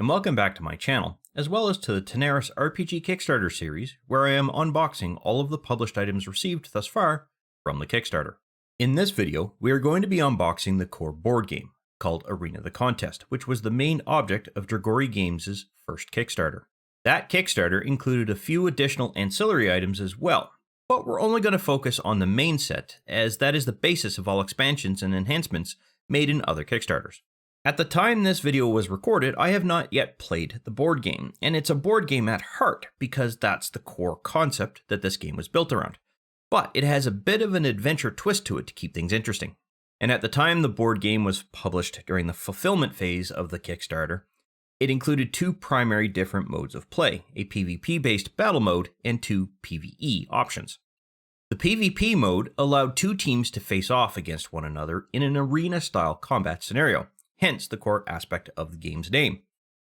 and welcome back to my channel, as well as to the Tanares RPG Kickstarter series, where I am unboxing all of the published items received thus far from the Kickstarter. In this video, we are going to be unboxing the core board game, called Arena the Contest, which was the main object of Dragori Games' first Kickstarter. That Kickstarter included a few additional ancillary items as well, but we're only going to focus on the main set, as that is the basis of all expansions and enhancements made in other Kickstarters. At the time this video was recorded, I have not yet played the board game, and it's a board game at heart because that's the core concept that this game was built around. But it has a bit of an adventure twist to it to keep things interesting. And at the time the board game was published during the fulfillment phase of the Kickstarter, it included two primary different modes of play, a PvP-based battle mode and two PvE options. The PvP mode allowed two teams to face off against one another in an arena-style combat scenario, hence the core aspect of the game's name.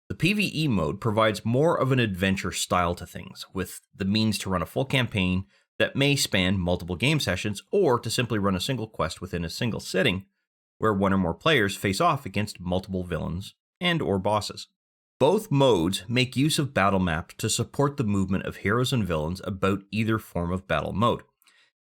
The PvE mode provides more of an adventure style to things, with the means to run a full campaign that may span multiple game sessions, or to simply run a single quest within a single sitting, where one or more players face off against multiple villains and or bosses. Both modes make use of battle maps to support the movement of heroes and villains about either form of battle mode,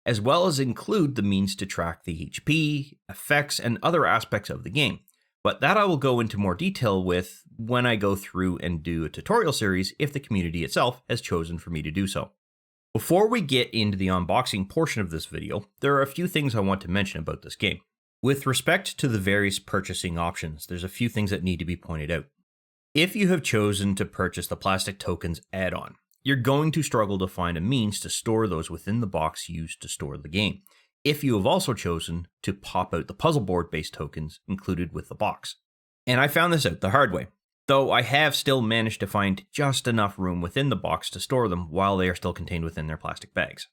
as well as include the means to track the HP, effects, and other aspects of the game. But that I will go into more detail with when I go through and do a tutorial series if the community itself has chosen for me to do so. Before we get into the unboxing portion of this video, there are a few things I want to mention about this game. With respect to the various purchasing options, there's a few things that need to be pointed out. If you have chosen to purchase the plastic tokens add-on, you're going to struggle to find a means to store those within the box used to store the game, if you have also chosen to pop out the puzzle board based tokens included with the box. And I found this out the hard way, though I have still managed to find just enough room within the box to store them while they are still contained within their plastic bags.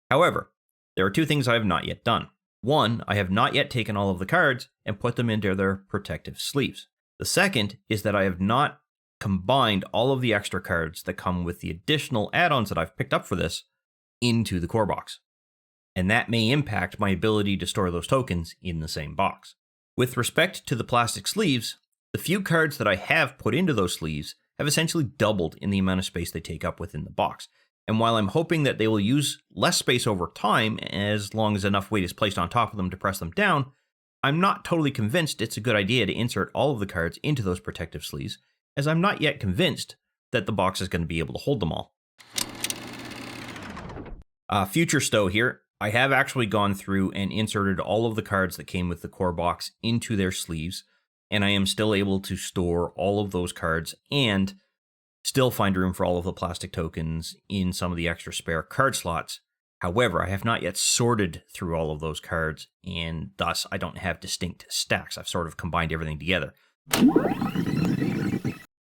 However, there are two things I have not yet done. One, I have not yet taken all of the cards and put them into their protective sleeves. The second is that I have not combined all of the extra cards that come with the additional add-ons that I've picked up for this into the core box. And that may impact my ability to store those tokens in the same box. With respect to the plastic sleeves, the few cards that I have put into those sleeves have essentially doubled in the amount of space they take up within the box. And while I'm hoping that they will use less space over time as long as enough weight is placed on top of them to press them down, I'm not totally convinced it's a good idea to insert all of the cards into those protective sleeves, as I'm not yet convinced that the box is going to be able to hold them all. Future stow here. I have actually gone through and inserted all of the cards that came with the core box into their sleeves, and I am still able to store all of those cards and still find room for all of the plastic tokens in some of the extra spare card slots. However, I have not yet sorted through all of those cards, and thus I don't have distinct stacks. I've sort of combined everything together.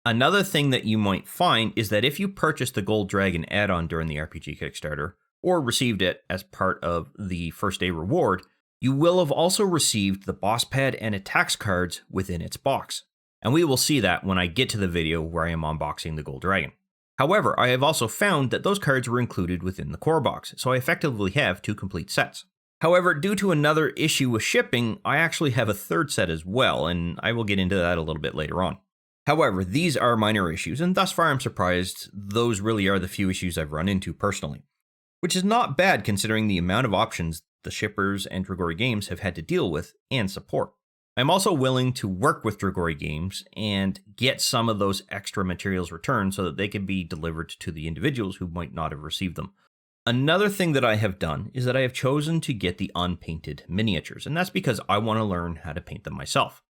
Another thing that you might find is that if you purchase the Gold Dragon add-on during the RPG Kickstarter, or received it as part of the first day reward, you will have also received the boss pad and attacks cards within its box. And we will see that when I get to the video where I am unboxing the Gold Dragon. However, I have also found that those cards were included within the core box, so I effectively have two complete sets. However, due to another issue with shipping, I actually have a third set as well, and I will get into that a little bit later on. However, these are minor issues, and thus far I'm surprised those really are the few issues I've run into personally. Which is not bad considering the amount of options the shippers and Dragori Games have had to deal with and support. I'm also willing to work with Dragori Games and get some of those extra materials returned so that they can be delivered to the individuals who might not have received them. Another thing that I have done is that I have chosen to get the unpainted miniatures, and that's because I want to learn how to paint them myself.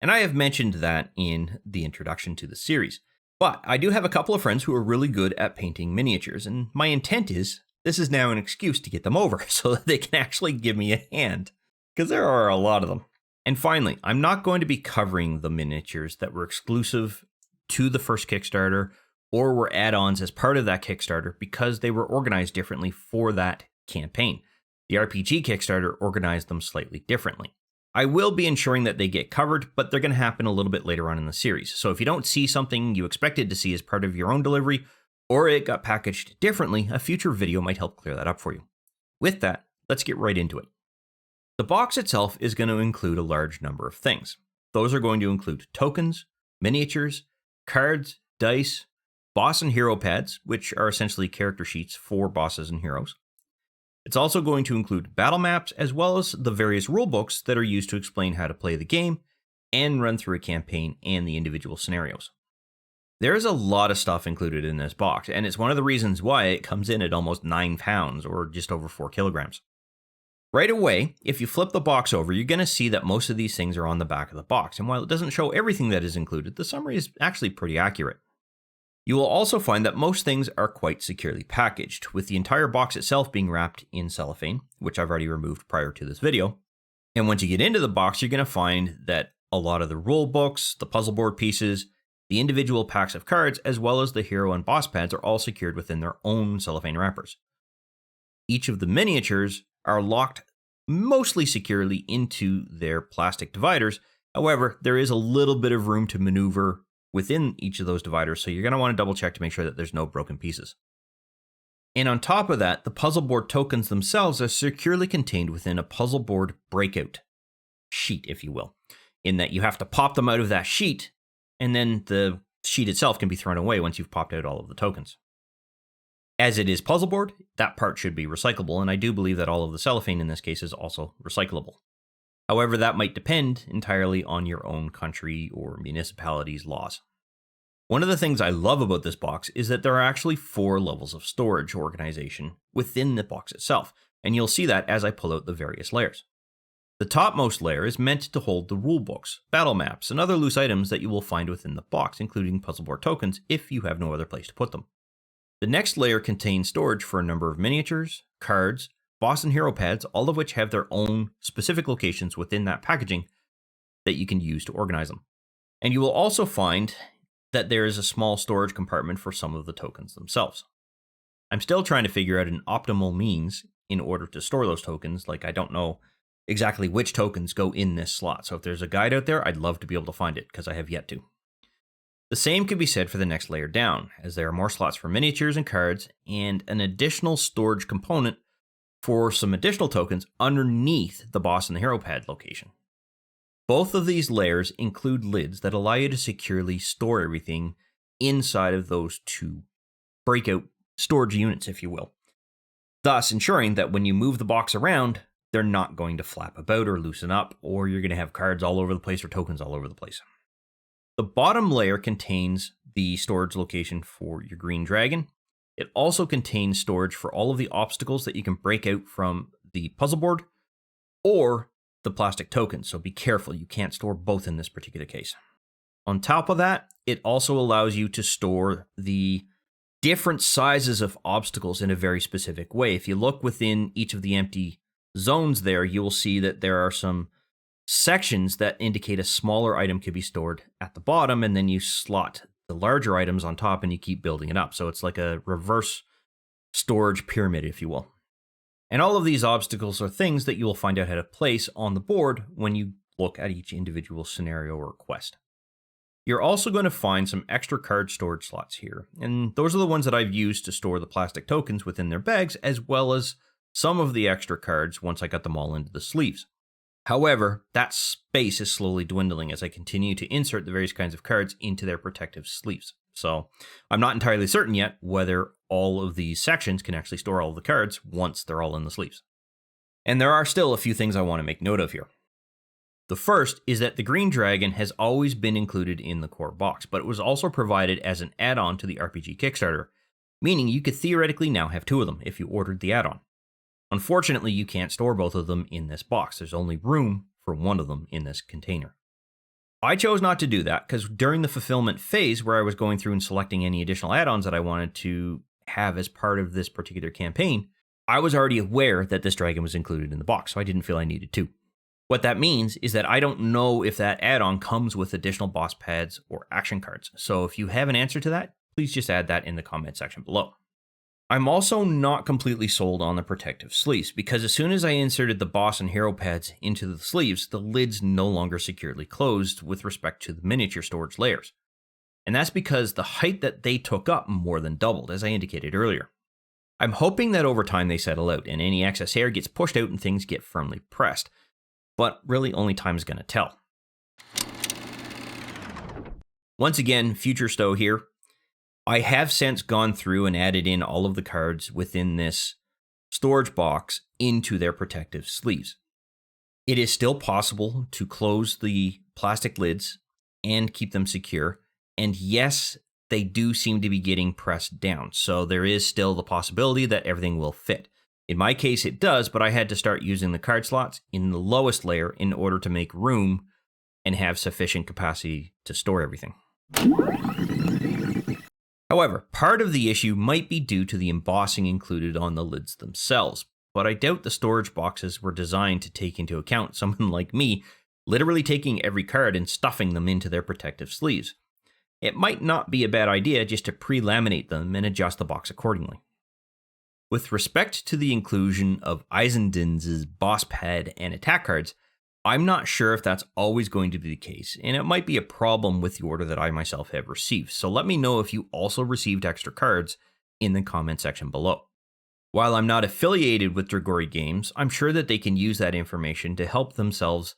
And I have mentioned that in the introduction to the series. But I do have a couple of friends who are really good at painting miniatures, and my intent is this is now an excuse to get them over so that they can actually give me a hand, because there are a lot of them. And finally, I'm not going to be covering the miniatures that were exclusive to the first Kickstarter or were add-ons as part of that Kickstarter because they were organized differently for that campaign. The RPG Kickstarter organized them slightly differently. I will be ensuring that they get covered, but they're going to happen a little bit later on in the series. So if you don't see something you expected to see as part of your own delivery, or it got packaged differently, a future video might help clear that up for you. With that, let's get right into it. The box itself is going to include a large number of things. Those are going to include tokens, miniatures, cards, dice, boss and hero pads, which are essentially character sheets for bosses and heroes. It's also going to include battle maps as well as the various rulebooks that are used to explain how to play the game and run through a campaign and the individual scenarios. There's a lot of stuff included in this box, and it's one of the reasons why it comes in at almost 9 pounds or just over 4 kilograms. Right away, if you flip the box over, you're going to see that most of these things are on the back of the box, and while it doesn't show everything that is included, the summary is actually pretty accurate. You will also find that most things are quite securely packaged, with the entire box itself being wrapped in cellophane, which I've already removed prior to this video. And once you get into the box, you're going to find that a lot of the rule books, the puzzle board pieces, the individual packs of cards, as well as the hero and boss pads are all secured within their own cellophane wrappers. Each of the miniatures are locked mostly securely into their plastic dividers. However, there is a little bit of room to maneuver within each of those dividers, so you're going to want to double check to make sure that there's no broken pieces. And on top of that, the puzzle board tokens themselves are securely contained within a puzzle board breakout sheet, if you will, in that you have to pop them out of that sheet, and then the sheet itself can be thrown away once you've popped out all of the tokens. As it is puzzle board, that part should be recyclable, and I do believe that all of the cellophane in this case is also recyclable. However, that might depend entirely on your own country or municipality's laws. One of the things I love about this box is that there are actually 4 levels of storage organization within the box itself, and you'll see that as I pull out the various layers. The topmost layer is meant to hold the rulebooks, battle maps, and other loose items that you will find within the box, including puzzle board tokens if you have no other place to put them. The next layer contains storage for a number of miniatures, cards, boss and hero pads, all of which have their own specific locations within that packaging that you can use to organize them. And you will also find that there is a small storage compartment for some of the tokens themselves. I'm still trying to figure out an optimal means in order to store those tokens. Like, I don't know exactly which tokens go in this slot, so if there's a guide out there, I'd love to be able to find it, because I have yet to. The same could be said for the next layer down, as there are more slots for miniatures and cards, and an additional storage component for some additional tokens underneath the boss and the hero pad location. Both of these layers include lids that allow you to securely store everything inside of those 2 breakout storage units, if you will, thus ensuring that when you move the box around, they're not going to flap about or loosen up, or you're going to have cards all over the place or tokens all over the place. The bottom layer contains the storage location for your green dragon. It also contains storage for all of the obstacles that you can break out from the puzzle board or the plastic tokens, so be careful, you can't store both in this particular case. On top of that, it also allows you to store the different sizes of obstacles in a very specific way. If you look within each of the empty zones there, you will see that there are some sections that indicate a smaller item could be stored at the bottom, and then you slot the larger items on top and you keep building it up. So it's like a reverse storage pyramid, if you will. And all of these obstacles are things that you will find out how to place on the board when you look at each individual scenario or quest. You're also going to find some extra card storage slots here, and those are the ones that I've used to store the plastic tokens within their bags, as well as some of the extra cards once I got them all into the sleeves. However, that space is slowly dwindling as I continue to insert the various kinds of cards into their protective sleeves. So I'm not entirely certain yet whether all of these sections can actually store all of the cards once they're all in the sleeves. And there are still a few things I want to make note of here. The first is that the Green Dragon has always been included in the core box, but it was also provided as an add-on to the RPG Kickstarter, meaning you could theoretically now have 2 of them if you ordered the add-on. Unfortunately, you can't store both of them in this box. There's only room for one of them in this container. I chose not to do that because during the fulfillment phase where I was going through and selecting any additional add-ons that I wanted to have as part of this particular campaign, I was already aware that this dragon was included in the box, so I didn't feel I needed to. What that means is that I don't know if that add-on comes with additional boss pads or action cards. So if you have an answer to that, please just add that in the comment section below. I'm also not completely sold on the protective sleeves, because as soon as I inserted the boss and hero pads into the sleeves, the lid's no longer securely closed with respect to the miniature storage layers. And that's because the height that they took up more than doubled, as I indicated earlier. I'm hoping that over time they settle out and any excess air gets pushed out and things get firmly pressed, but really only time is going to tell. Once again, Future Stow here. I have since gone through and added in all of the cards within this storage box into their protective sleeves. It is still possible to close the plastic lids and keep them secure. And yes, they do seem to be getting pressed down. So there is still the possibility that everything will fit. In my case, it does, but I had to start using the card slots in the lowest layer in order to make room and have sufficient capacity to store everything. However, part of the issue might be due to the embossing included on the lids themselves, but I doubt the storage boxes were designed to take into account someone like me literally taking every card and stuffing them into their protective sleeves. It might not be a bad idea just to pre-laminate them and adjust the box accordingly. With respect to the inclusion of Eisendins's boss pad and attack cards, I'm not sure if that's always going to be the case, and it might be a problem with the order that I myself have received, so let me know if you also received extra cards in the comment section below. While I'm not affiliated with Dragori Games, I'm sure that they can use that information to help themselves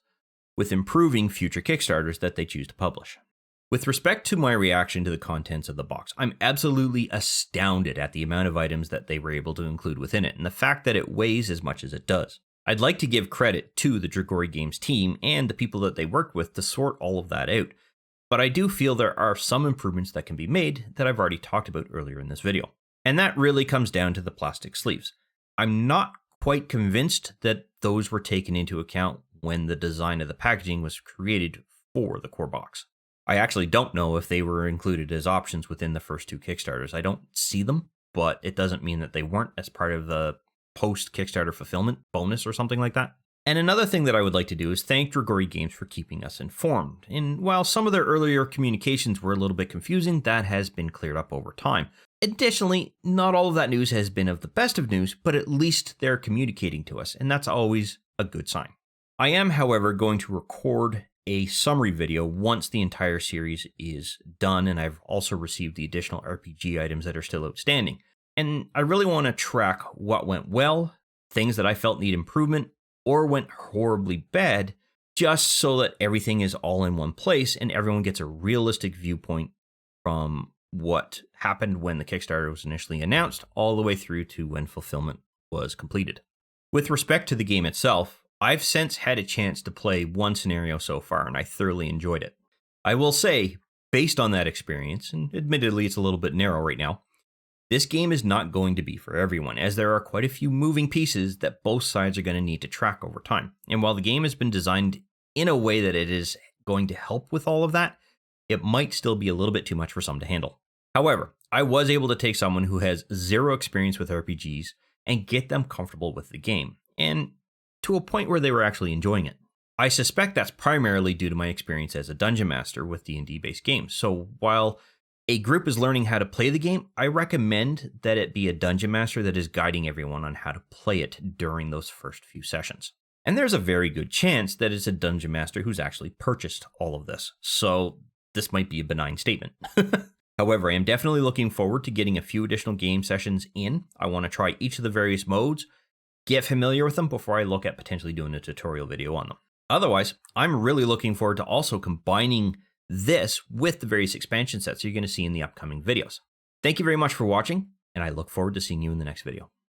with improving future Kickstarters that they choose to publish. With respect to my reaction to the contents of the box, I'm absolutely astounded at the amount of items that they were able to include within it, and the fact that it weighs as much as it does. I'd like to give credit to the Dragori Games team and the people that they worked with to sort all of that out, but I do feel there are some improvements that can be made that I've already talked about earlier in this video. And that really comes down to the plastic sleeves. I'm not quite convinced that those were taken into account when the design of the packaging was created for the core box. I actually don't know if they were included as options within the first two Kickstarters. I don't see them, but it doesn't mean that they weren't as part of the post-Kickstarter fulfillment bonus or something like that. And another thing that I would like to do is thank Dragori Games for keeping us informed. And while some of their earlier communications were a little bit confusing, that has been cleared up over time. Additionally, not all of that news has been of the best of news, but at least they're communicating to us, and that's always a good sign. I am, however, going to record a summary video once the entire series is done, and I've also received the additional RPG items that are still outstanding. And I really want to track what went well, things that I felt need improvement, or went horribly bad, just so that everything is all in one place and everyone gets a realistic viewpoint from what happened when the Kickstarter was initially announced, all the way through to when fulfillment was completed. With respect to the game itself, I've since had a chance to play one scenario so far, and I thoroughly enjoyed it. I will say, based on that experience, and admittedly it's a little bit narrow right now, this game is not going to be for everyone, as there are quite a few moving pieces that both sides are going to need to track over time. And while the game has been designed in a way that it is going to help with all of that, it might still be a little bit too much for some to handle. However, I was able to take someone who has zero experience with RPGs and get them comfortable with the game, and to a point where they were actually enjoying it. I suspect that's primarily due to my experience as a dungeon master with D&D based games, so while a group is learning how to play the game, I recommend that it be a dungeon master that is guiding everyone on how to play it during those first few sessions. And there's a very good chance that it's a dungeon master who's actually purchased all of this, so this might be a benign statement. However, I am definitely looking forward to getting a few additional game sessions in. I want to try each of the various modes, get familiar with them before I look at potentially doing a tutorial video on them. Otherwise, I'm really looking forward to also combining this with the various expansion sets you're going to see in the upcoming videos. Thank you very much for watching, and I look forward to seeing you in the next video.